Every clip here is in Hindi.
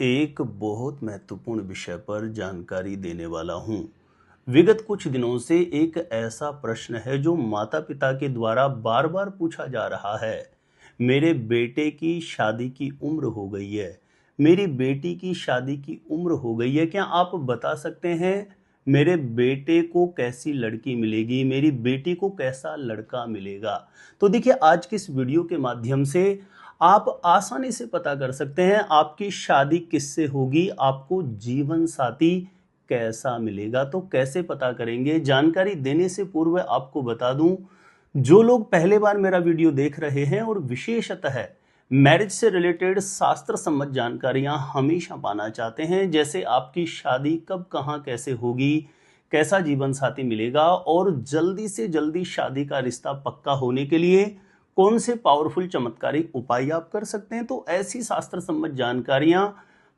एक बहुत महत्वपूर्ण विषय पर जानकारी देने वाला हूँ। विगत कुछ दिनों से एक ऐसा प्रश्न है जो माता पिता के द्वारा बार बार पूछा जा रहा है। मेरे बेटे की शादी की उम्र हो गई है, मेरी बेटी की शादी की उम्र हो गई है, क्या आप बता सकते हैं मेरे बेटे को कैसी लड़की मिलेगी, मेरी बेटी को कैसा लड़का मिलेगा। तो देखिए, आज की इस वीडियो के माध्यम से आप आसानी से पता कर सकते हैं आपकी शादी किससे होगी, आपको जीवन साथी कैसा मिलेगा। तो कैसे पता करेंगे, जानकारी देने से पूर्व आपको बता दूं, जो लोग पहले बार मेरा वीडियो देख रहे हैं और विशेषतः मैरिज से रिलेटेड शास्त्र सम्मत जानकारियां हमेशा पाना चाहते हैं, जैसे आपकी शादी कब कहां कैसे होगी, कैसा जीवन साथी मिलेगा और जल्दी से जल्दी शादी का रिश्ता पक्का होने के लिए कौन से पावरफुल चमत्कारिक उपाय आप कर सकते हैं, तो ऐसी शास्त्र सम्मत जानकारियां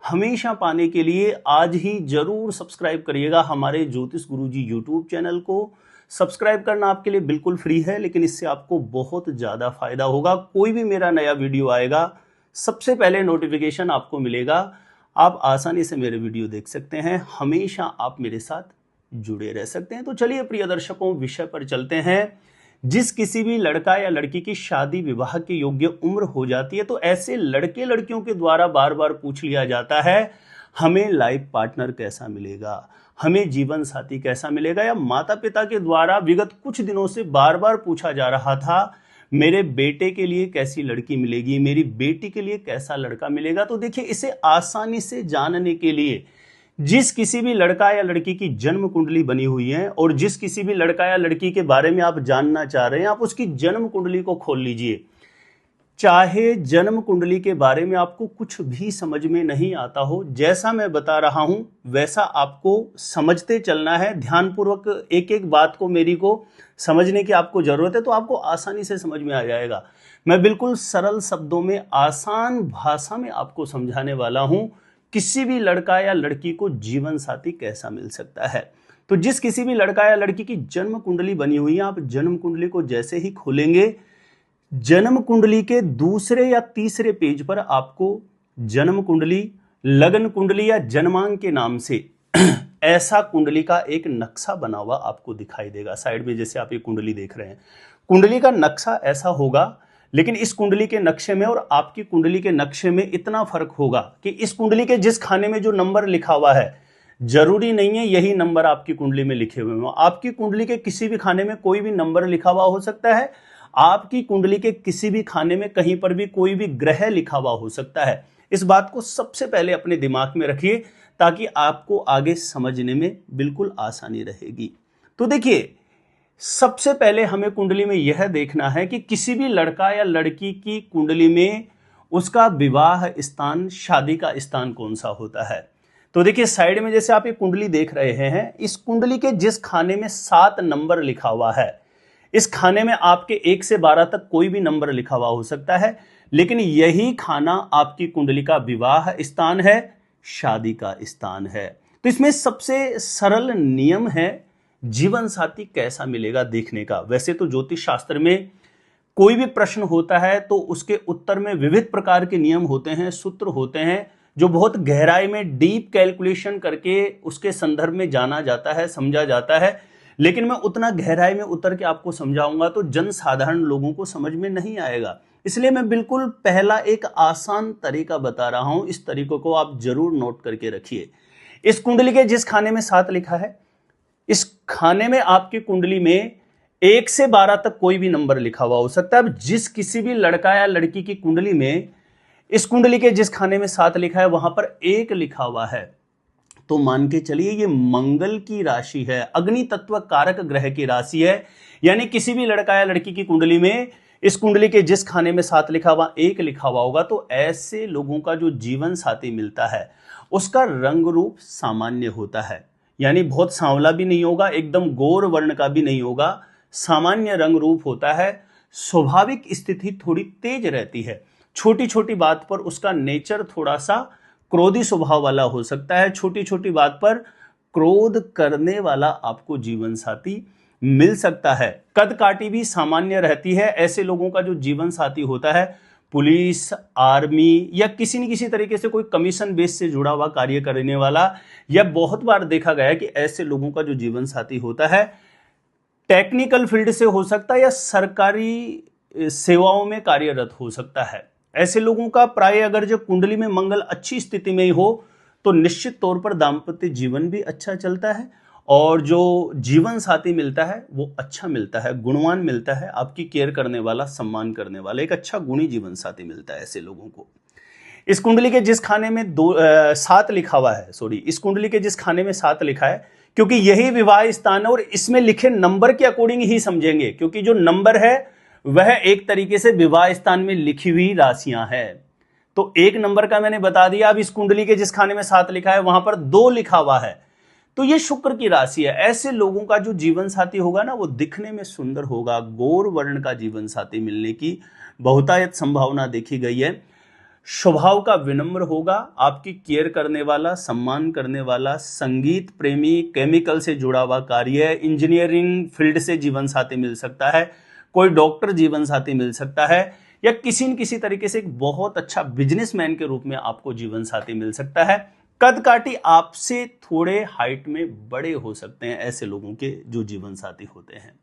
हमेशा पाने के लिए आज ही जरूर सब्सक्राइब करिएगा हमारे ज्योतिष गुरुजी यूट्यूब चैनल को। सब्सक्राइब करना आपके लिए बिल्कुल फ्री है, लेकिन इससे आपको बहुत ज़्यादा फायदा होगा। कोई भी मेरा नया वीडियो आएगा, सबसे पहले नोटिफिकेशन आपको मिलेगा। आप आसानी से मेरे वीडियो देख सकते हैं, हमेशा आप मेरे साथ जुड़े रह सकते हैं। तो चलिए प्रिय दर्शकों, विषय पर चलते हैं। जिस किसी भी लड़का या लड़की की शादी विवाह के योग्य उम्र हो जाती है, तो ऐसे लड़के लड़कियों के द्वारा बार बार पूछ लिया जाता है हमें लाइफ पार्टनर कैसा मिलेगा, हमें जीवन साथी कैसा मिलेगा। या माता पिता के द्वारा विगत कुछ दिनों से बार बार पूछा जा रहा था मेरे बेटे के लिए कैसी लड़की मिलेगी, मेरी बेटी के लिए कैसा लड़का मिलेगा। तो देखिए, इसे आसानी से जानने के लिए जिस किसी भी लड़का या लड़की की जन्म कुंडली बनी हुई है और जिस किसी भी लड़का या लड़की के बारे में आप जानना चाह रहे हैं, आप उसकी जन्म कुंडली को खोल लीजिए। चाहे जन्म कुंडली के बारे में आपको कुछ भी समझ में नहीं आता हो, जैसा मैं बता रहा हूं वैसा आपको समझते चलना है। ध्यानपूर्वक एक एक बात को मेरी को समझने की आपको जरूरत है, तो आपको आसानी से समझ में आ जाएगा। मैं बिल्कुल सरल शब्दों में, आसान भाषा में आपको समझाने वाला हूं किसी भी लड़का या लड़की को जीवन साथी कैसा मिल सकता है। तो जिस किसी भी लड़का या लड़की की जन्म कुंडली बनी हुई है, आप जन्म कुंडली को जैसे ही खोलेंगे, जन्म कुंडली के दूसरे या तीसरे पेज पर आपको जन्म कुंडली, लगन कुंडली या जन्मांक के नाम से ऐसा कुंडली का एक नक्शा बना हुआ आपको दिखाई देगा। साइड में जैसे आप ये कुंडली देख रहे हैं, कुंडली का नक्शा ऐसा होगा, लेकिन इस कुंडली के नक्शे में और आपकी कुंडली के नक्शे में इतना फर्क होगा कि इस कुंडली के जिस खाने में जो नंबर लिखा हुआ है, जरूरी नहीं है यही नंबर आपकी कुंडली में लिखे हुए हो। आपकी कुंडली के किसी भी खाने में कोई भी नंबर लिखा हुआ हो सकता है, आपकी कुंडली के किसी भी खाने में कहीं पर भी कोई भी ग्रह लिखा हुआ हो सकता है। इस बात को सबसे पहले अपने दिमाग में रखिए, ताकि आपको आगे समझने में बिल्कुल आसानी रहेगी। तो देखिए, सबसे पहले हमें कुंडली में यह देखना है कि किसी भी लड़का या लड़की की कुंडली में उसका विवाह स्थान, शादी का स्थान कौन सा होता है। तो देखिए, साइड में जैसे आप ये कुंडली देख रहे हैं, इस कुंडली के जिस खाने में 7 नंबर लिखा हुआ है, इस खाने में आपके 1 से 12 तक कोई भी नंबर लिखा हुआ हो सकता है, लेकिन यही खाना आपकी कुंडली का विवाह स्थान है, शादी का स्थान है। तो इसमें सबसे सरल नियम है जीवन साथी कैसा मिलेगा देखने का। वैसे तो ज्योतिष शास्त्र में कोई भी प्रश्न होता है तो उसके उत्तर में विविध प्रकार के नियम होते हैं, सूत्र होते हैं, जो बहुत गहराई में डीप कैलकुलेशन करके उसके संदर्भ में जाना जाता है, समझा जाता है। लेकिन मैं उतना गहराई में उतर के आपको समझाऊंगा तो जन साधारण लोगों को समझ में नहीं आएगा, इसलिए मैं बिल्कुल पहला एक आसान तरीका बता रहा हूं। इस तरीकों को आप जरूर नोट करके रखिए। इस कुंडली के जिस खाने में 7 लिखा है, इस खाने में आपकी कुंडली में 1 से 12 तक कोई भी नंबर लिखा हुआ हो सकता है। अब जिस किसी भी लड़का या लड़की की कुंडली में इस कुंडली के जिस खाने में 7 लिखा है, वहां पर 1 लिखा हुआ है, तो मान के चलिए ये मंगल की राशि है, अग्नि तत्व कारक ग्रह की राशि है। यानी किसी भी लड़का या लड़की की कुंडली में इस कुंडली के जिस खाने में 7 लिखा हुआ, 1 लिखा हुआ होगा, तो ऐसे लोगों का जो जीवन साथी मिलता है उसका रंग रूप सामान्य होता है। यानी बहुत सांवला भी नहीं होगा, एकदम गोर वर्ण का भी नहीं होगा, सामान्य रंग रूप होता है। स्वाभाविक स्थिति थोड़ी तेज रहती है, छोटी छोटी बात पर उसका नेचर थोड़ा सा क्रोधी स्वभाव वाला हो सकता है, छोटी छोटी बात पर क्रोध करने वाला आपको जीवन साथी मिल सकता है। कद काठी भी सामान्य रहती है। ऐसे लोगों का जो जीवन साथी होता है पुलिस, आर्मी या किसी न किसी तरीके से कोई कमीशन बेस से जुड़ा हुआ कार्य करने वाला, या बहुत बार देखा गया है कि ऐसे लोगों का जो जीवन साथी होता है टेक्निकल फील्ड से हो सकता है या सरकारी सेवाओं में कार्यरत हो सकता है। ऐसे लोगों का प्राय अगर जो कुंडली में मंगल अच्छी स्थिति में ही हो तो निश्चित तौर पर दाम्पत्य जीवन भी अच्छा चलता है और जो जीवन साथी मिलता है वो अच्छा मिलता है, गुणवान मिलता है, आपकी केयर करने वाला, सम्मान करने वाला, एक अच्छा गुणी जीवन साथी मिलता है ऐसे लोगों को। इस कुंडली के जिस खाने में 7 लिखा हुआ है, इस कुंडली के जिस खाने में 7 लिखा है, क्योंकि यही विवाह स्थान है और इसमें लिखे नंबर के अकॉर्डिंग ही समझेंगे, क्योंकि जो नंबर है वह एक तरीके से विवाह स्थान में लिखी हुई राशियां हैं। तो 1 नंबर का मैंने बता दिया। अब इस कुंडली के जिस खाने में 7 लिखा है वहां पर 2 लिखा हुआ है, तो ये शुक्र की राशि है। ऐसे लोगों का जो जीवन साथी होगा ना वो दिखने में सुंदर होगा, गौर वर्ण का जीवन साथी मिलने की बहुतायत संभावना देखी गई है। स्वभाव का विनम्र होगा, आपकी केयर करने वाला, सम्मान करने वाला, संगीत प्रेमी, केमिकल से जुड़ा हुआ कार्य, इंजीनियरिंग फील्ड से जीवन साथी मिल सकता है, कोई डॉक्टर जीवन साथी मिल सकता है, या किसी न किसी तरीके से एक बहुत अच्छा बिजनेसमैन के रूप में आपको जीवन साथी मिल सकता है। कद काठी आपसे थोड़े हाइट में बड़े हो सकते हैं ऐसे लोगों के जो जीवन साथी होते हैं।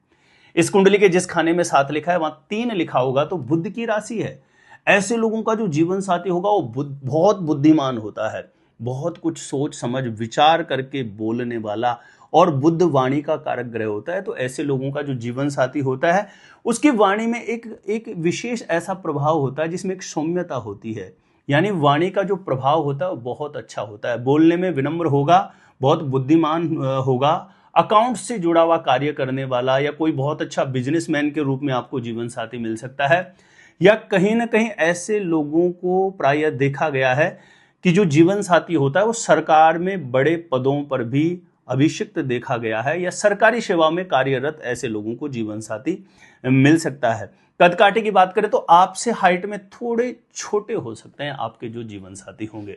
इस कुंडली के जिस खाने में 7 लिखा है वहां 3 लिखा होगा तो बुध की राशि है। ऐसे लोगों का जो जीवन साथी होगा वो बहुत बुद्धिमान होता है, बहुत कुछ सोच समझ विचार करके बोलने वाला, और बुद्ध वाणी का कारक ग्रह होता है। तो ऐसे लोगों का जो जीवन साथी होता है उसकी वाणी में एक विशेष ऐसा प्रभाव होता है जिसमें एक सौम्यता होती है, यानी वाणी का जो प्रभाव होता है वो बहुत अच्छा होता है। बोलने में विनम्र होगा, बहुत बुद्धिमान होगा, अकाउंट से जुड़ा हुआ कार्य करने वाला, या कोई बहुत अच्छा बिजनेसमैन के रूप में आपको जीवन साथी मिल सकता है। या कहीं ना कहीं ऐसे लोगों को प्रायः देखा गया है कि जो जीवन साथी होता है वो सरकार में बड़े पदों पर भी अभिषिक्त देखा गया है, या सरकारी सेवा में कार्यरत ऐसे लोगों को जीवन साथी मिल सकता है। कद काठी की बात करें तो आपसे हाइट में थोड़े छोटे हो सकते हैं आपके जो जीवन साथी होंगे।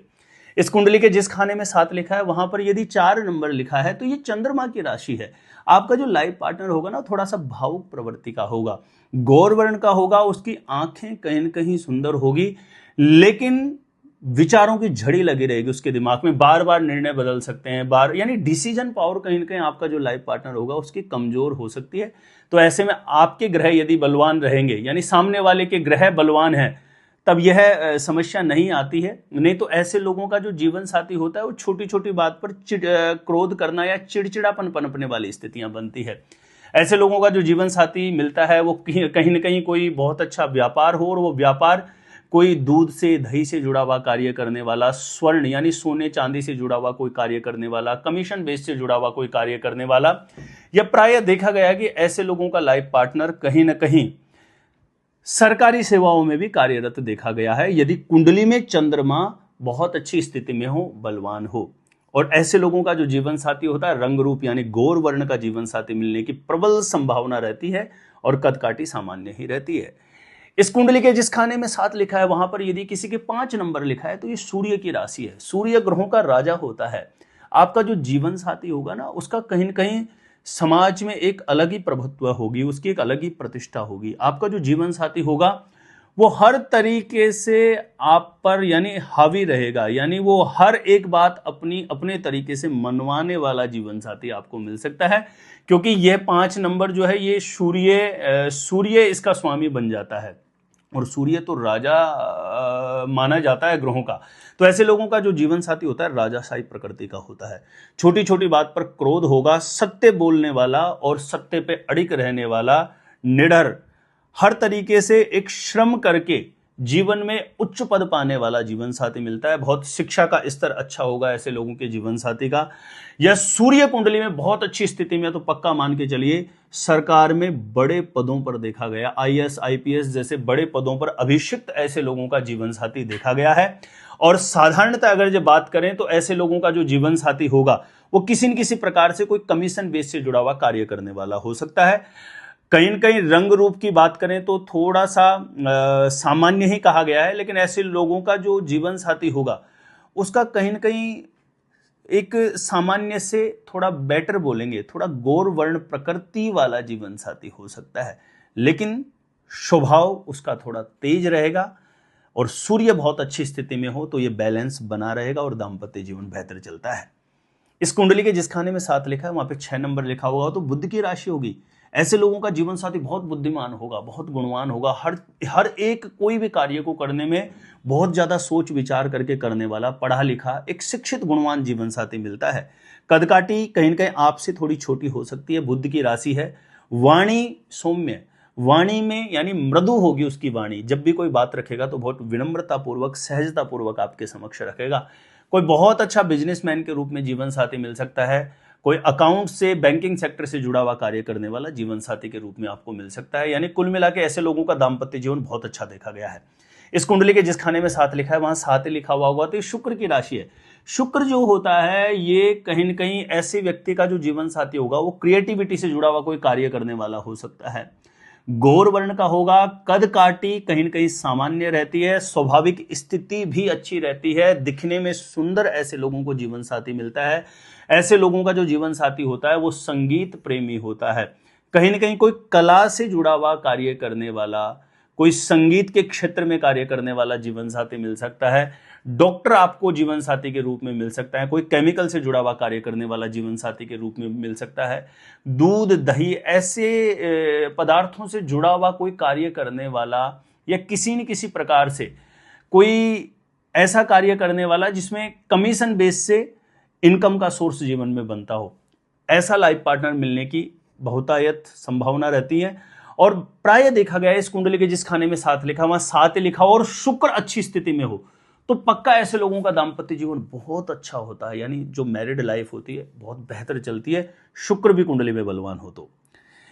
इस कुंडली के जिस खाने में 7 लिखा है वहां पर यदि 4 नंबर लिखा है तो ये चंद्रमा की राशि है। आपका जो लाइफ पार्टनर होगा ना थोड़ा सा भावुक प्रवृत्ति का होगा, गौर वर्ण का होगा, उसकी आंखें कहीं न कहीं सुंदर होगी, लेकिन विचारों की झड़ी लगी रहेगी उसके दिमाग में, बार बार निर्णय बदल सकते हैं, यानी डिसीजन पावर कहीं ना कहीं आपका जो लाइफ पार्टनर होगा उसकी कमजोर हो सकती है। तो ऐसे में आपके ग्रह यदि बलवान रहेंगे, यानी सामने वाले के ग्रह बलवान है, तब यह समस्या नहीं आती है। नहीं तो ऐसे लोगों का जो जीवन साथी होता है वो छोटी छोटी बात पर क्रोध करना या चिड़चिड़ापन पनपने वाली स्थितियां बनती है। ऐसे लोगों का जो जीवन साथी मिलता है वो कहीं ना कहीं कोई बहुत अच्छा व्यापार हो, और वो व्यापार कोई दूध से दही से जुड़ा हुआ कार्य करने वाला, स्वर्ण यानी सोने चांदी से जुड़ा हुआ कोई कार्य करने वाला, कमीशन बेस से जुड़ा हुआ कोई कार्य करने वाला, या प्रायः देखा गया है कि ऐसे लोगों का लाइफ पार्टनर कहीं ना कहीं सरकारी सेवाओं में भी कार्यरत देखा गया है, यदि कुंडली में चंद्रमा बहुत अच्छी स्थिति में हो, बलवान हो। और ऐसे लोगों का जो जीवन साथी होता है रंग रूप यानी गौर वर्ण का जीवन साथी मिलने की प्रबल संभावना रहती है, और कद काठी सामान्य ही रहती है। इस कुंडली के जिस खाने में 7 लिखा है वहां पर यदि किसी के 5 नंबर लिखा है तो ये सूर्य की राशि है, सूर्य ग्रहों का राजा होता है। आपका जो जीवन साथी होगा ना उसका कहीं न कहीं समाज में एक अलग ही प्रभुत्व होगी, उसकी एक अलग ही प्रतिष्ठा होगी। आपका जो जीवन साथी होगा वो हर तरीके से आप पर यानी हावी रहेगा, यानी वो हर एक बात अपने तरीके से मनवाने वाला जीवन साथी आपको मिल सकता है, क्योंकि यह 5 नंबर जो है ये सूर्य इसका स्वामी बन जाता है, और सूर्य तो राजा माना जाता है ग्रहों का। तो ऐसे लोगों का जो जीवन साथी होता है राजाशाही प्रकृति का होता है, छोटी छोटी बात पर क्रोध होगा, सत्य बोलने वाला और सत्य पे अड़िग रहने वाला, निडर, हर तरीके से एक श्रम करके जीवन में उच्च पद पाने वाला जीवन साथी मिलता है। बहुत शिक्षा का स्तर अच्छा होगा ऐसे लोगों के जीवन साथी का। यह सूर्य कुंडली में बहुत अच्छी स्थिति में तो पक्का मान के चलिए सरकार में बड़े पदों पर देखा गया, आईएएस आईपीएस जैसे बड़े पदों पर अभिषिक्त ऐसे लोगों का जीवन साथी देखा गया है। और साधारणतः अगर जब बात करें तो ऐसे लोगों का जो जीवन साथी होगा वो किसी न किसी प्रकार से कोई कमीशन बेस से जुड़ा हुआ कार्य करने वाला हो सकता है। कहीं न कहीं रंग रूप की बात करें तो थोड़ा सा सामान्य ही कहा गया है, लेकिन ऐसे लोगों का जो जीवन साथी होगा उसका कहीं न कहीं एक सामान्य से थोड़ा बेटर बोलेंगे, थोड़ा गौर वर्ण प्रकृति वाला जीवन साथी हो सकता है, लेकिन स्वभाव उसका थोड़ा तेज रहेगा, और सूर्य बहुत अच्छी स्थिति में हो तो ये बैलेंस बना रहेगा और दाम्पत्य जीवन बेहतर चलता है। इस कुंडली के जिस खाने में 7 लिखा है वहां पे 6 नंबर लिखा होगा तो बुध की राशि होगी। ऐसे लोगों का जीवन साथी बहुत बुद्धिमान होगा, बहुत गुणवान होगा, हर एक कोई भी कार्य को करने में बहुत ज्यादा सोच विचार करके करने वाला, पढ़ा लिखा, एक शिक्षित गुणवान जीवन साथी मिलता है। कदकाठी कहीं न कहीं आपसे थोड़ी छोटी हो सकती है, बुध की राशि है। वाणी सौम्य, वाणी में यानी मृदु होगी उसकी वाणी, जब भी कोई बात रखेगा तो बहुत विनम्रता पूर्वक, सहजता पूर्वक आपके समक्ष रखेगा। कोई बहुत अच्छा बिजनेसमैन के रूप में जीवन साथी मिल सकता है। कोई अकाउंट से, बैंकिंग सेक्टर से जुड़ा हुआ कार्य करने वाला जीवन साथी के रूप में आपको मिल सकता है। यानी कुल मिला के ऐसे लोगों का दाम्पत्य जीवन बहुत अच्छा देखा गया है। इस कुंडली के जिस खाने में 7 लिखा है वहां 7 लिखा हुआ होगा तो ये शुक्र की राशि है। शुक्र जो होता है ये कहीं न कहीं ऐसे व्यक्ति का जो जीवन साथी होगा वो क्रिएटिविटी से जुड़ा हुआ कोई कार्य करने वाला हो सकता है। गौर वर्ण का होगा, कद काटी कहीं न कहीं सामान्य रहती है, स्वाभाविक स्थिति भी अच्छी रहती है, दिखने में सुंदर ऐसे लोगों को जीवन साथी मिलता है। ऐसे लोगों का जो जीवन साथी होता है वो संगीत प्रेमी होता है, कहीं न कहीं कोई कला से जुड़ा हुआ कार्य करने वाला, कोई संगीत के क्षेत्र में कार्य करने वाला जीवन साथी मिल सकता है। डॉक्टर आपको जीवन साथी के रूप में मिल सकता है, कोई केमिकल से जुड़ा हुआ कार्य करने वाला जीवन साथी के रूप में मिल सकता है। दूध, दही ऐसे पदार्थों से जुड़ा हुआ कोई कार्य करने वाला या किसी न किसी प्रकार से कोई ऐसा कार्य करने वाला जिसमें कमीशन बेस से इनकम का सोर्स जीवन में बनता हो, ऐसा लाइफ पार्टनर मिलने की बहुतायत संभावना रहती है। और प्राय देखा गया है इस कुंडली के जिस खाने में 7 लिखा वहां 7 लिखा हो और शुक्र अच्छी स्थिति में हो तो पक्का ऐसे लोगों का दाम्पत्य जीवन बहुत अच्छा होता है। यानी जो मैरिड लाइफ होती है बहुत बेहतर चलती है, शुक्र भी कुंडली में बलवान हो तो।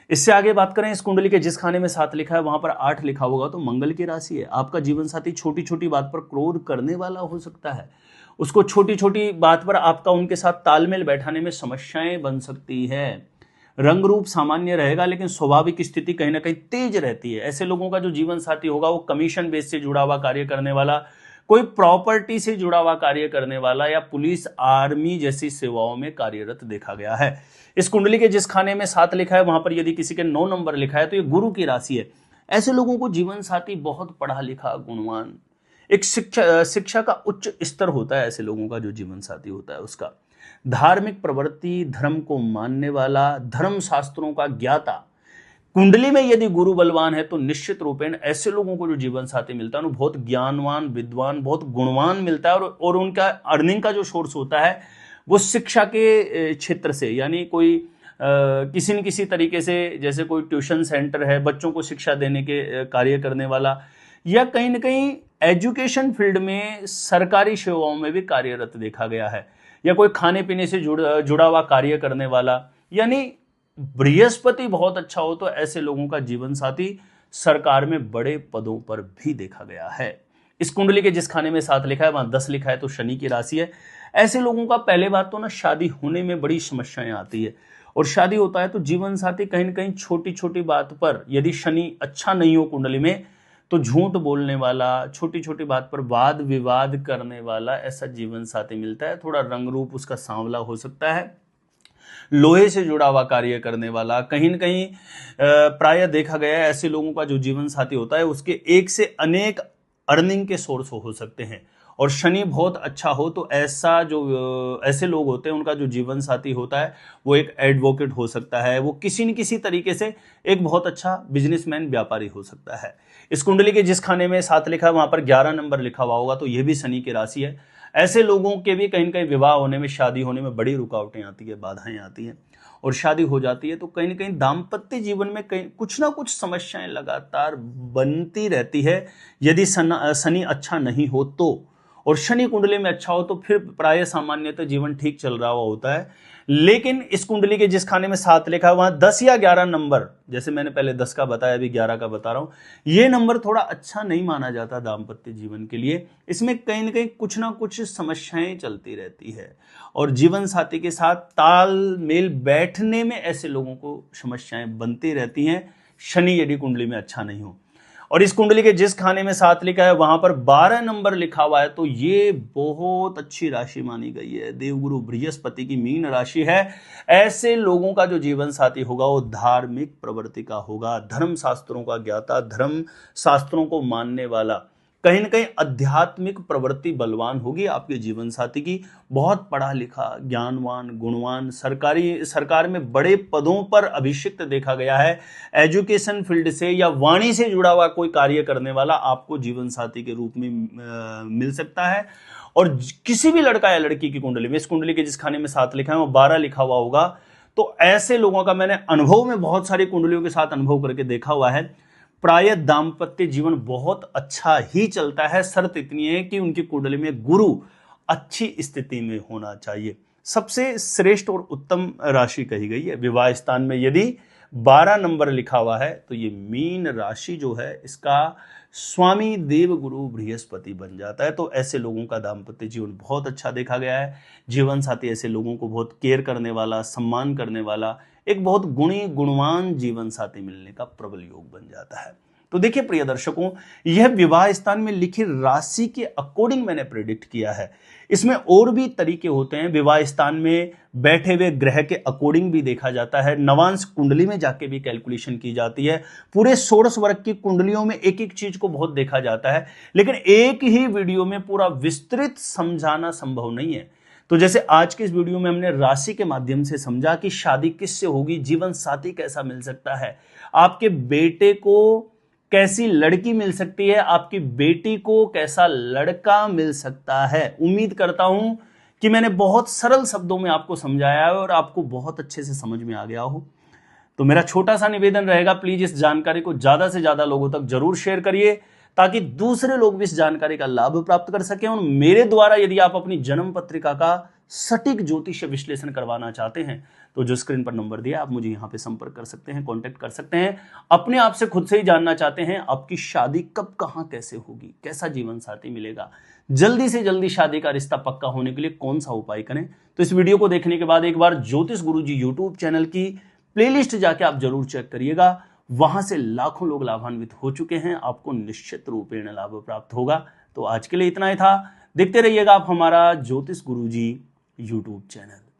इससे आगे बात करें, इस कुंडली के जिस खाने में 7 लिखा है वहां पर 8 लिखा होगा तो मंगल की राशि है। आपका जीवन साथी छोटी छोटी बात पर क्रोध करने वाला हो सकता है, उसको छोटी छोटी बात पर आपका उनके साथ तालमेल बैठाने में समस्याएं बन सकती है। रंग रूप सामान्य रहेगा लेकिन स्वाभाविक स्थिति कहीं ना कहीं तेज रहती है। ऐसे लोगों का जो जीवन साथी होगा वो कमीशन बेस से जुड़ा हुआ कार्य करने वाला, कोई प्रॉपर्टी से जुड़ा हुआ कार्य करने वाला या पुलिस, आर्मी जैसी सेवाओं में कार्यरत देखा गया है। इस कुंडली के जिस खाने में 7 लिखा है वहां पर यदि किसी के 9 नंबर लिखा है तो ये गुरु की राशि है। ऐसे लोगों को जीवन साथी बहुत पढ़ा लिखा, गुणवान, एक शिक्षा का उच्च स्तर होता है। ऐसे लोगों का जो जीवन साथी होता है उसका धार्मिक प्रवृत्ति, धर्म को मानने वाला, धर्म शास्त्रों का ज्ञाता। कुंडली में यदि गुरु बलवान है तो निश्चित रूपेण ऐसे लोगों को जो जीवन साथी मिलता है बहुत ज्ञानवान, विद्वान, बहुत गुणवान मिलता है। और उनका अर्निंग का जो सोर्स होता है वो शिक्षा के क्षेत्र से, यानी कोई किसी न किसी तरीके से, जैसे कोई ट्यूशन सेंटर है, बच्चों को शिक्षा देने के कार्य करने वाला, या कहीं ना कहीं एजुकेशन फील्ड में सरकारी सेवाओं में भी कार्यरत देखा गया है, या कोई खाने पीने से जुड़ा हुआ कार्य करने वाला। यानी बृहस्पति बहुत अच्छा हो तो ऐसे लोगों का जीवन साथी सरकार में बड़े पदों पर भी देखा गया है। इस कुंडली के जिस खाने में 7 लिखा है वहां 10 लिखा है तो शनि की राशि है। ऐसे लोगों का पहले बात तो ना शादी होने में बड़ी समस्याएं आती है, और शादी होता है तो जीवन साथी कहीं ना कहीं छोटी छोटी बात पर, यदि शनि अच्छा नहीं हो कुंडली में तो झूठ बोलने वाला, छोटी छोटी बात पर वाद विवाद करने वाला ऐसा जीवन साथी मिलता है। थोड़ा रंग रूप उसका सांवला हो सकता है, लोहे से जुड़ा हुआ कार्य करने वाला, कहीं न कहीं प्राय देखा गया है ऐसे लोगों का जो जीवन साथी होता है उसके एक से अनेक अर्निंग के सोर्स हो सकते हैं। और शनि बहुत अच्छा हो तो ऐसे लोग होते हैं उनका जो जीवन साथी होता है वो एक एडवोकेट हो सकता है, वो किसी न किसी तरीके से एक बहुत अच्छा बिजनेसमैन, व्यापारी हो सकता है। इस कुंडली के जिस खाने में 7 लिखा है वहां पर 11 नंबर लिखा हुआ होगा तो यह भी शनि की राशि है। ऐसे लोगों के भी कहीं न कहीं विवाह होने में, शादी होने में बड़ी रुकावटें आती है, बाधाएं आती हैं, और शादी हो जाती है तो कहीं न कहीं दाम्पत्य जीवन में कहीं कुछ ना कुछ समस्याएं लगातार बनती रहती है यदि शनि अच्छा नहीं हो तो। और शनि कुंडली में अच्छा हो तो फिर प्राय सामान्यतः जीवन ठीक चल रहा हुआ होता है। लेकिन इस कुंडली के जिस खाने में 7 लिखा है वहां 10 या 11 नंबर, जैसे मैंने पहले 10 का बताया अभी 11 का बता रहा हूं, ये नंबर थोड़ा अच्छा नहीं माना जाता दाम्पत्य जीवन के लिए। इसमें कहीं ना कहीं कुछ ना कुछ समस्याएं चलती रहती है, और जीवन साथी के साथ तालमेल बैठने में ऐसे लोगों को समस्याएं बनती रहती हैं शनि यदि कुंडली में अच्छा नहीं हो। और इस कुंडली के जिस खाने में 7 लिखा है वहां पर 12 नंबर लिखा हुआ है तो ये बहुत अच्छी राशि मानी गई है। देवगुरु बृहस्पति की मीन राशि है। ऐसे लोगों का जो जीवन साथी होगा वो धार्मिक प्रवृत्ति का होगा, धर्म शास्त्रों का ज्ञाता, धर्म शास्त्रों को मानने वाला, कहीं ना कहीं आध्यात्मिक प्रवृत्ति बलवान होगी आपके जीवन साथी की। बहुत पढ़ा लिखा, ज्ञानवान, गुणवान, सरकार में बड़े पदों पर अभिषिक्त देखा गया है। एजुकेशन फील्ड से या वाणी से जुड़ा हुआ कोई कार्य करने वाला आपको जीवन साथी के रूप में मिल सकता है। और किसी भी लड़का या लड़की की कुंडली में, इस कुंडली के जिस खाने में 7 लिखा है वो 12 लिखा हुआ होगा, तो ऐसे लोगों का मैंने अनुभव में बहुत सारी कुंडलियों के साथ अनुभव करके देखा हुआ है, प्राय दाम्पत्य जीवन बहुत अच्छा ही चलता है। शर्त इतनी है कि उनकी कुंडली में गुरु अच्छी स्थिति में होना चाहिए। सबसे श्रेष्ठ और उत्तम राशि कही गई है। विवाह स्थान में यदि 12 नंबर लिखा हुआ है तो ये मीन राशि जो है इसका स्वामी देवगुरु बृहस्पति बन जाता है। तो ऐसे लोगों का दाम्पत्य जीवन बहुत अच्छा देखा गया है। जीवन साथी ऐसे लोगों को बहुत केयर करने वाला, सम्मान करने वाला, एक बहुत गुणी गुणवान जीवन साथी मिलने का प्रबल योग बन जाता है। तो देखिए प्रिय दर्शकों, यह विवाह स्थान में लिखी राशि के अकॉर्डिंग मैंने प्रेडिक्ट किया है। इसमें और भी तरीके होते हैं। विवाह स्थान में बैठे हुए ग्रह के अकॉर्डिंग भी देखा जाता है। नवांश कुंडली में जाके भी कैलकुलेशन की जाती है। पूरे 16 वर्ग की कुंडलियों में एक एक चीज को बहुत देखा जाता है, लेकिन एक ही वीडियो में पूरा विस्तृत समझाना संभव नहीं है। तो जैसे आज के इस वीडियो में हमने राशि के माध्यम से समझा कि शादी किससे होगी, जीवन साथी कैसा मिल सकता है, आपके बेटे को कैसी लड़की मिल सकती है, आपकी बेटी को कैसा लड़का मिल सकता है। उम्मीद करता हूं कि मैंने बहुत सरल शब्दों में आपको समझाया है और आपको बहुत अच्छे से समझ में आ गया हो। तो मेरा छोटा सा निवेदन रहेगा, प्लीज इस जानकारी को ज्यादा से ज्यादा लोगों तक जरूर शेयर करिए ताकि दूसरे लोग भी इस जानकारी का लाभ प्राप्त कर सकें। और मेरे द्वारा यदि आप अपनी जन्म पत्रिका का सटीक ज्योतिष विश्लेषण करवाना चाहते हैं तो जो स्क्रीन पर नंबर दिया आप मुझे यहां पे संपर्क कर सकते हैं, कांटेक्ट कर सकते हैं। अपने आप से खुद से ही जानना चाहते हैं आपकी शादी कब, कहां, कैसे होगी, कैसा जीवन साथी मिलेगा, जल्दी से जल्दी शादी का रिश्ता पक्का होने के लिए कौन सा उपाय करें, तो इस वीडियो को देखने के बाद एक बार ज्योतिष गुरुजी यूट्यूब चैनल की प्लेलिस्ट जाके आप जरूर चेक करिएगा। वहां से लाखों लोग लाभान्वित हो चुके हैं, आपको निश्चित रूपेण लाभ प्राप्त होगा। तो आज के लिए इतना ही था। देखते रहिएगा आप हमारा ज्योतिष गुरुजी यूट्यूब चैनल।